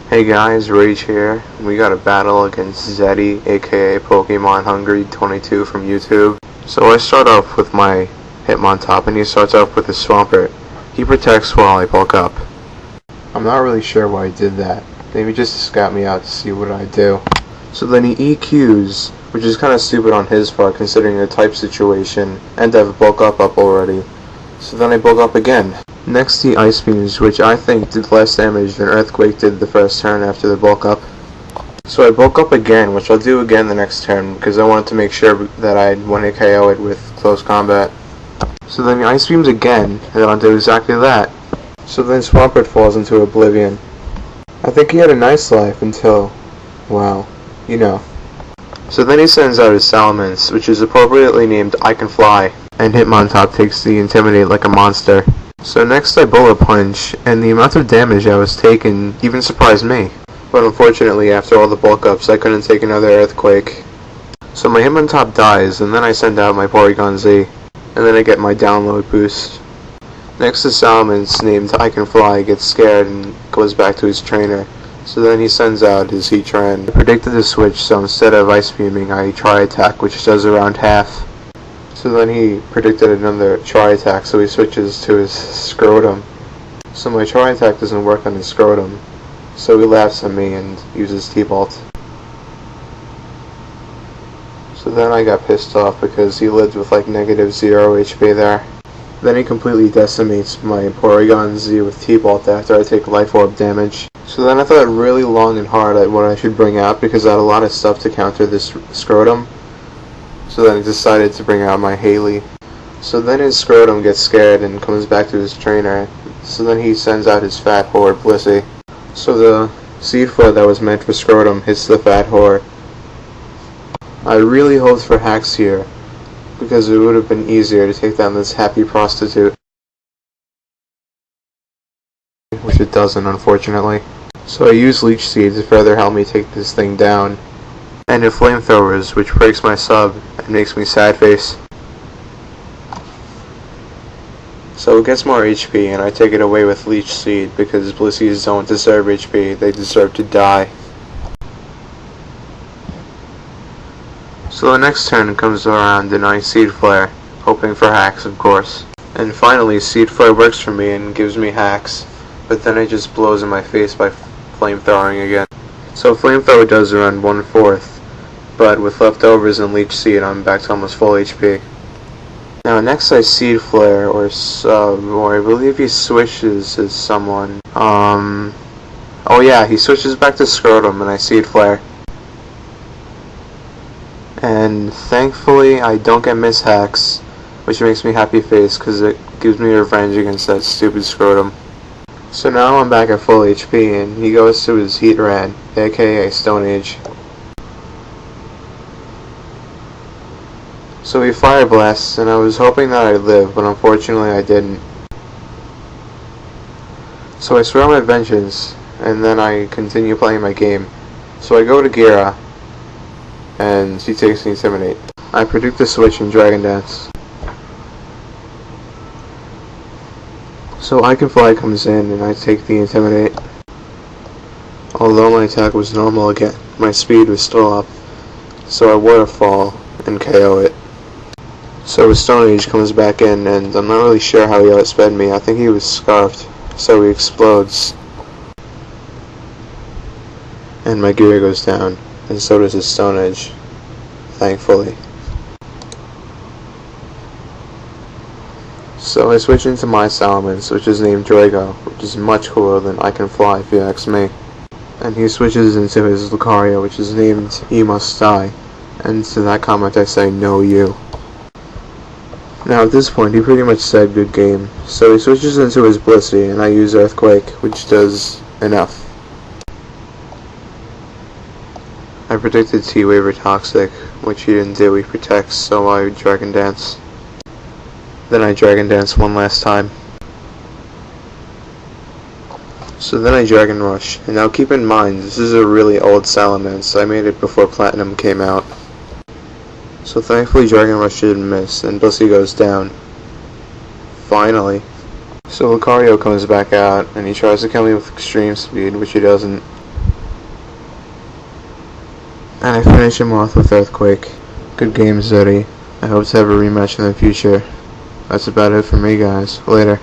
Hey guys, Rage here. We got a battle against Zeddie, aka Pokemon Hungry 22 from YouTube. So I start off with my Hitmontop and he starts off with his Swampert. He protects while I bulk up. I'm not really sure why he did that. Maybe just to scout me out to see what I do. So then he EQs, which is kind of stupid on his part considering the type situation, and I've bulk up already. So then I bulk up again. Next the Ice Beams, which I think did less damage than Earthquake did the first turn after the bulk up. So I bulk up again, which I'll do again the next turn because I wanted to make sure that I'd 1-hit KO it with close combat. So then the Ice Beams again, and then I'll do exactly that. So then Swampert falls into oblivion. I think he had a nice life until, well, you know. So then he sends out his Salamence, which is appropriately named I Can Fly, and Hitmontop takes the Intimidate like a monster. So next I Bullet Punch, and the amount of damage I was taking even surprised me. But unfortunately, after all the bulk ups, I couldn't take another Earthquake. So my Hitmontop dies, and then I send out my Porygon Z, and then I get my download boost. Next the Salamence, named I Can Fly, gets scared and goes back to his trainer. So then he sends out his Heatran. I predicted the switch, so instead of Ice Beaming, I Tri Attack, which does around half. So then he predicted another Tri Attack, so he switches to his Scrotum. So my Tri Attack doesn't work on his Scrotum, so he laughs at me and uses T-Bolt. So then I got pissed off because he lived with like -0 HP there. Then he completely decimates my Porygon Z with T-Bolt after I take Life Orb damage. So then I thought really long and hard at what I should bring out because I had a lot of stuff to counter this Scrotum. So then I decided to bring out my Haley. So then his Scrotum gets scared and comes back to his trainer. So then he sends out his Fat Whore, Blissey. So the Seed Flood that was meant for Scrotum hits the Fat Whore. I really hoped for hacks here, because it would have been easier to take down this happy prostitute. Which it doesn't, unfortunately. So I use Leech Seed to further help me take this thing down. And in Flamethrowers, which breaks my sub and makes me sad face. So it gets more HP and I take it away with Leech Seed because Blissies don't deserve HP, they deserve to die. So the next turn comes around and I Seed Flare, hoping for hacks of course. And finally Seed Flare works for me and gives me hacks, but then it just blows in my face by Flamethrowing again. So Flamethrower does around 1/4. But with leftovers and Leech Seed, I'm back to almost full HP. Now next I Seed Flare, or Sub, or I believe he switches as someone. Oh yeah, he switches back to Scrotum and I Seed Flare. And thankfully I don't get mishacks, which makes me happy face because it gives me revenge against that stupid Scrotum. So now I'm back at full HP and he goes to his Heatran, aka Stone Age. So he Fire Blasts, and I was hoping that I'd live, but unfortunately I didn't. So I swear my vengeance, and then I continue playing my game. So I go to Gira, and she takes the Intimidate. I predict the switch in Dragon Dance. So I Can Fly comes in, and I take the Intimidate. Although my attack was normal again, my speed was still up, so I Waterfall and KO it. So his Stone Age comes back in, and I'm not really sure how he outsped me. I think he was Scarfed, so he explodes. And my gear goes down, and so does his Stone Age, thankfully. So I switch into my Salamence, which is named Drago, which is much cooler than I Can Fly if you ask me. And he switches into his Lucario, which is named You Must Die, and to that comment I say no you. Now at this point he pretty much said good game, so he switches into his Blissey and I use Earthquake, which does enough. I predicted T-Wave or Toxic, which he didn't do, he protects, so I Dragon Dance. Then I Dragon Dance one last time. So then I Dragon Rush, and now keep in mind this is a really old Salamence, I made it before Platinum came out. So thankfully Dragon Rush didn't miss, and Blissey goes down. Finally. So Lucario comes back out, and he tries to kill me with extreme speed, which he doesn't. And I finish him off with Earthquake. Good game, Zeddie. I hope to have a rematch in the future. That's about it for me, guys. Later.